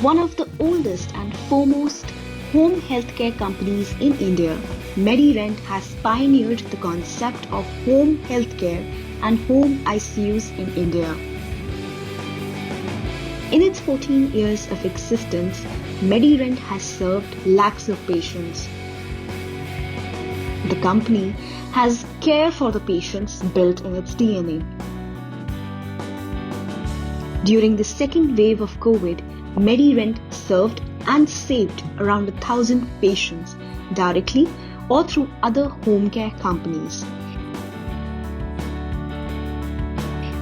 One of the oldest and foremost home healthcare companies in India, MediRent has pioneered the concept of home healthcare and home ICUs in India. In its 14 years of existence, MediRent has served lakhs of patients. The company has care for the patients built in its DNA. During the second wave of COVID, MediRent served and saved around 1,000 patients directly or through other home care companies.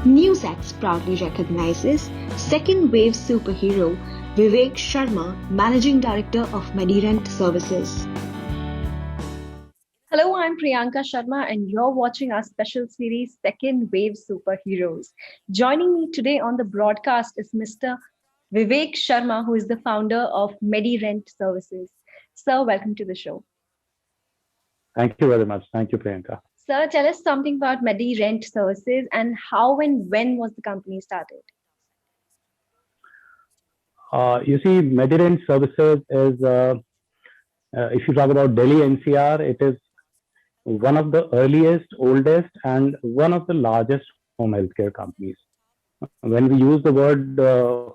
NewsX proudly recognizes second wave superhero Vivek Sharma, Managing Director of MediRent Services. Hello, I'm Priyanka Sharma, and you're watching our special series, Second Wave Superheroes. Joining me today on the broadcast is Mr. Vivek Sharma, who is the founder of MediRent Services. Sir, welcome to the show. Thank you very much. Thank you, Priyanka. Sir, tell us something about MediRent Services and how and when was the company started? You see, MediRent Services is, if you talk about Delhi NCR, it is one of the earliest, oldest, and one of the largest home healthcare companies. When we use the word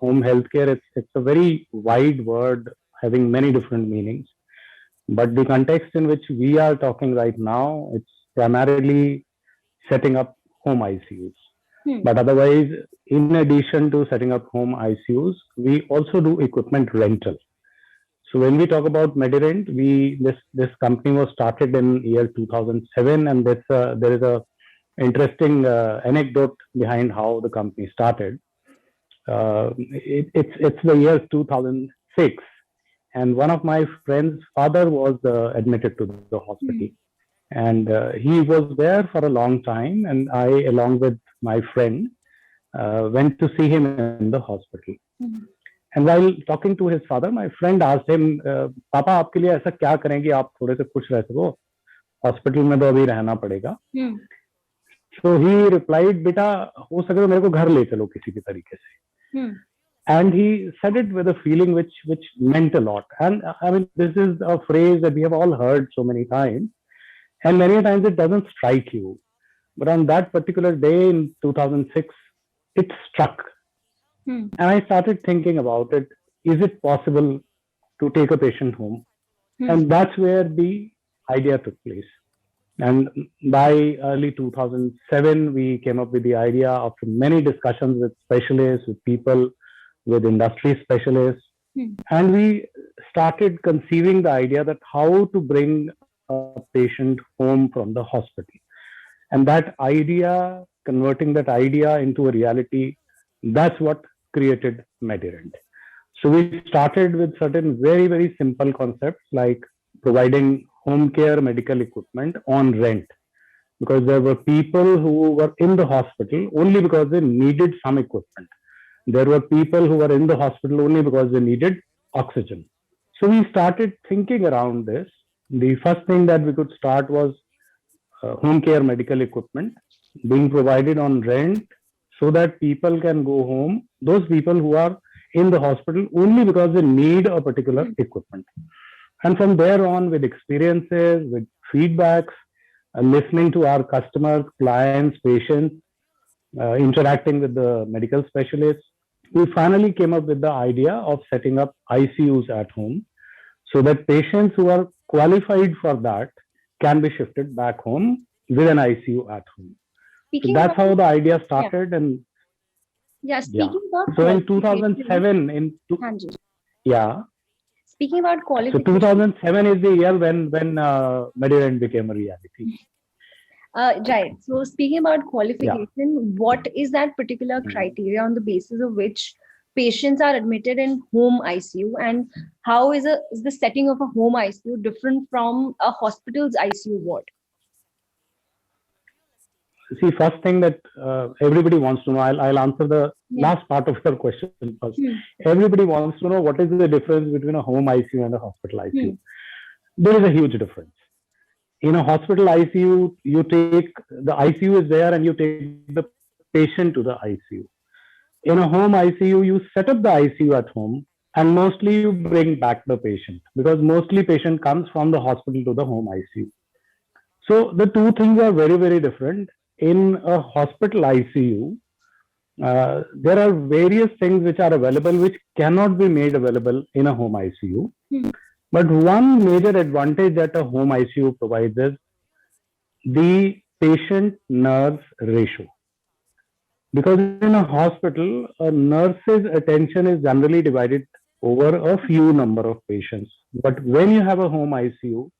home healthcare, it's a very wide word having many different meanings. But the context in which we are talking right now, it's primarily setting up home ICUs. But otherwise, in addition to setting up home ICUs, we also do equipment rental. So when we talk about MediRent, this company was started in year 2007, and there is a interesting anecdote behind how the company started. It's the year 2006, and one of my friend's father was admitted to the hospital, and he was there for a long time, and I, along with my friend, went to see him in the hospital. And while talking to his father, my friend asked him, "Papa, आपके लिए ऐसा क्या करें कि आप थोड़े से खुश रह सको? हॉस्पिटल में तो अभी रहना पड़ेगा." So he replied, "बेटा, हो सके तो मेरे को घर ले चलो किसी भी तरीके से." And he said it with a feeling which meant a lot. And I mean, this is a phrase that we have all heard so many times, and many times it doesn't strike you. But on that particular day in 2006, it struck. And I started thinking about it. Is it possible to take a patient home? And that's where the idea took place. And by early 2007, we came up with the idea after many discussions with specialists, with people, with industry specialists. And we started conceiving the idea that how to bring a patient home from the hospital. And that idea, converting that idea into a reality, that's what created MediRent. So we started with certain very, very simple concepts like providing home care medical equipment on rent, because there were people who were in the hospital only because they needed some equipment. There were people who were in the hospital only because they needed oxygen. So we started thinking around this. The first thing that we could start was home care medical equipment being provided on rent so that people can go home, those people who are in the hospital only because they need a particular equipment. And from there on, with experiences, with feedbacks, listening to our customers, clients, patients, interacting with the medical specialists, we finally came up with the idea of setting up ICUs at home so that patients who are qualified for that can be shifted back home with an ICU at home. So that's how the idea started. And speaking about so in 2007, speaking about qualification, so 2007 is the year when MediRent became a reality. Right. So speaking about qualification, what is that particular criteria on the basis of which patients are admitted in home ICU, and how is the setting of a home ICU different from a hospital's ICU ward? See, first thing that everybody wants to know, I'll answer the last part of your question first. Everybody wants to know what is the difference between a home ICU and a hospital ICU. There is a huge difference. In a hospital ICU, you take the ICU is there and you take the patient to the ICU. In a home ICU, you set up the ICU at home and mostly you bring back the patient because mostly patient comes from the hospital to the home ICU. So the two things are very, very different. In a hospital ICU, there are various things which are available which cannot be made available in a home ICU. But one major advantage that a home ICU provides is the patient nurse ratio. Because in a hospital, a nurse's attention is generally divided over a few number of patients. But when you have a home ICU,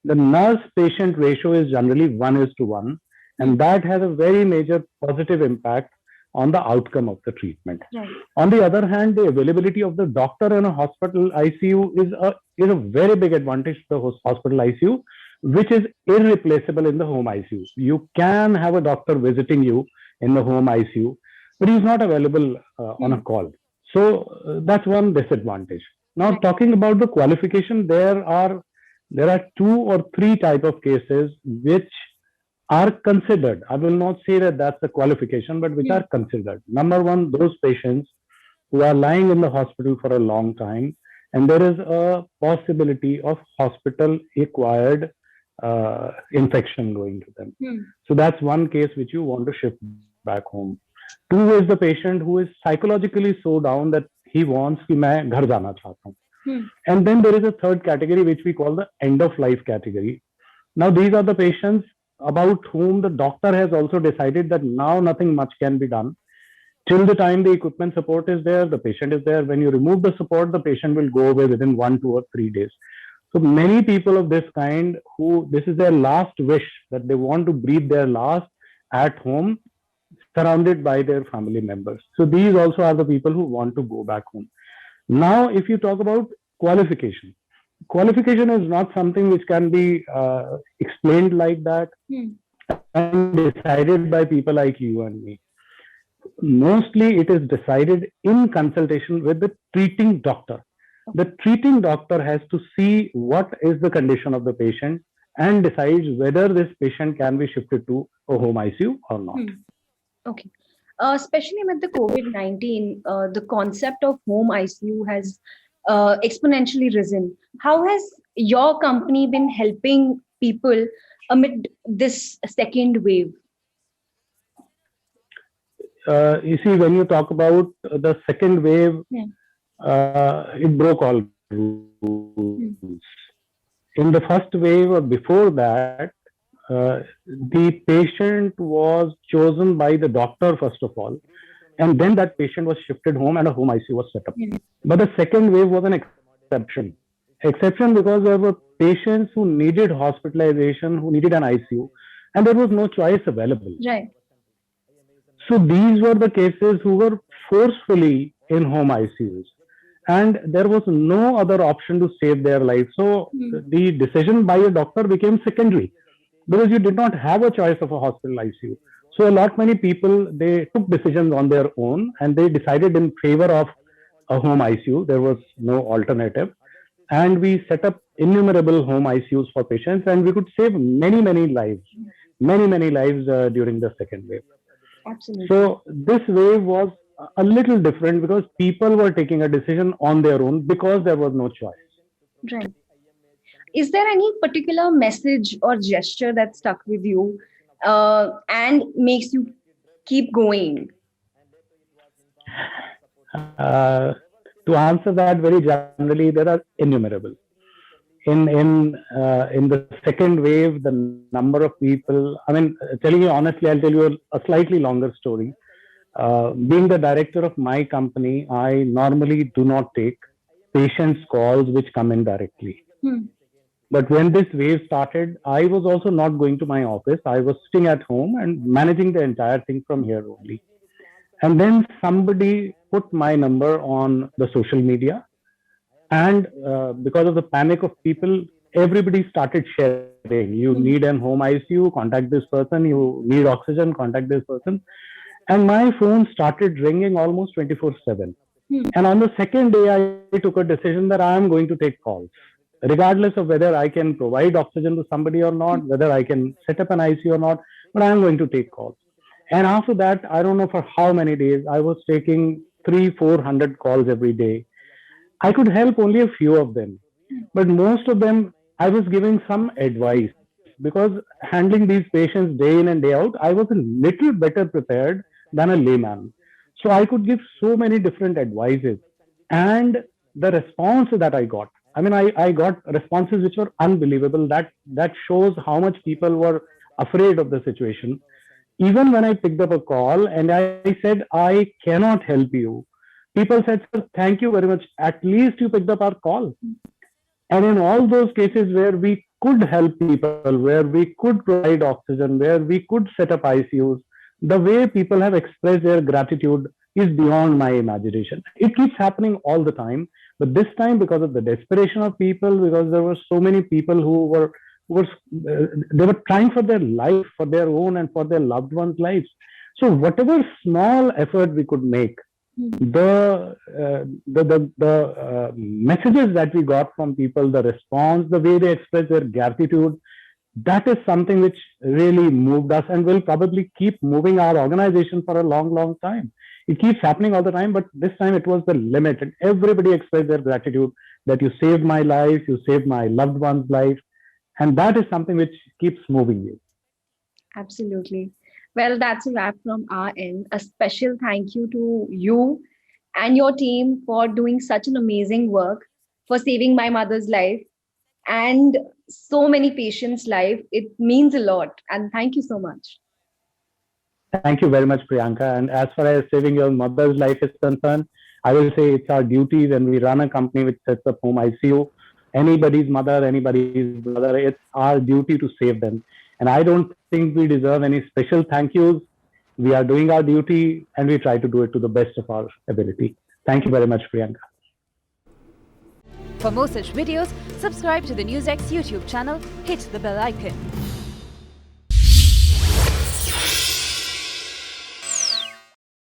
the nurse patient ratio is generally 1:1, and that has a very major positive impact on the outcome of the treatment. Right. On the other hand, the availability of the doctor in a hospital ICU is a very big advantage to the hospital ICU, which is irreplaceable in the home ICU. You can have a doctor visiting you in the home ICU, but he's not available on a call. So that's one disadvantage. Now, Right. talking about the qualification, there are two or three type of cases which are considered. I will not say that that's a qualification, but which are considered. Number one, those patients who are lying in the hospital for a long time, and there is a possibility of hospital acquired infection going to them. So that's one case which you want to shift back home. Two is the patient who is psychologically so down that he wants कि मैं घर जाना चाहता हूँ. And then there is a third category which we call the end of life category. Now these are the patients about whom the doctor has also decided that now nothing much can be done. Till the time the equipment support is there, the patient is there. When you remove the support, the patient will go away within 1, 2, or 3 days. So many people of this kind who this is their last wish that they want to breathe their last at home, surrounded by their family members. So these also are the people who want to go back home. Now, if you talk about qualification, qualification is not something which can be explained like that and decided by people like you and me. Mostly it is decided in consultation with the treating doctor. The treating doctor has to see what is the condition of the patient and decides whether this patient can be shifted to a home ICU or not. Okay. Especially with the COVID-19, the concept of home ICU has exponentially risen. How has your company been helping people amid this second wave? You see, when you talk about the second wave, it broke all rules. In the first wave or before that, the patient was chosen by the doctor first of all, and then that patient was shifted home and a home ICU was set up. But the second wave was an exception. Exception because there were patients who needed hospitalization, who needed an ICU, and there was no choice available. Right. So these were the cases who were forcefully in home ICUs, and there was no other option to save their life. So the decision by a doctor became secondary because you did not have a choice of a hospital ICU. So a lot many people, they took decisions on their own and they decided in favor of a home ICU. There was no alternative. And we set up innumerable home ICUs for patients, and we could save many lives during the second wave. Absolutely. So this wave was a little different because people were taking a decision on their own because there was no choice. Right. Is there any particular message or gesture that stuck with you and makes you keep going? To answer that very generally, there are innumerable. In the second wave, the number of people, I mean, telling you honestly, I'll tell you a slightly longer story. Being the director of my company, I normally do not take patients' calls which come in directly. But when this wave started, I was also not going to my office. I was sitting at home and managing the entire thing from here only. And then somebody put my number on the social media. And because of the panic of people, everybody started sharing. You need an home ICU, contact this person. You need oxygen, contact this person. And my phone started ringing almost 24/7. And on the second day, I took a decision that I am going to take calls, regardless of whether I can provide oxygen to somebody or not, whether I can set up an ICU or not, but I am going to take calls. And after that, I don't know for how many days, I was taking 300-400 calls every day. I could help only a few of them, but most of them I was giving some advice, because handling these patients day in and day out, I was a little better prepared than a layman. So I could give so many different advices. And the response that I got, I mean, I got responses which were unbelievable. That shows how much people were afraid of the situation. Even when I picked up a call and I said, I cannot help you, people said, sir, thank you very much. At least you picked up our call. And in all those cases where we could help people, where we could provide oxygen, where we could set up ICUs, the way people have expressed their gratitude is beyond my imagination. It keeps happening all the time, but this time, because of the desperation of people, because there were so many people they were trying for their life, for their own and for their loved ones' lives. So whatever small effort we could make, the messages that we got from people, the response, the way they express their gratitude, that is something which really moved us and will probably keep moving our organization for a long time. It keeps happening all the time, but this time it was the limit, and everybody expressed their gratitude that you saved my life, you saved my loved one's life, and that is something which keeps moving you. Absolutely. Well, that's a wrap from our end. A special thank you to you and your team for doing such an amazing work, for saving my mother's life and so many patients' life. It means a lot. And thank you so much. Thank you very much, Priyanka. And as far as saving your mother's life is concerned, I will say it's our duty when we run a company which sets up home ICU. Anybody's mother, anybody's brother, it's our duty to save them. And I don't think we deserve any special thank yous. We are doing our duty and we try to do it to the best of our ability. Thank you very much, Priyanka. For more such videos, subscribe to the NewsX YouTube channel, hit the bell icon.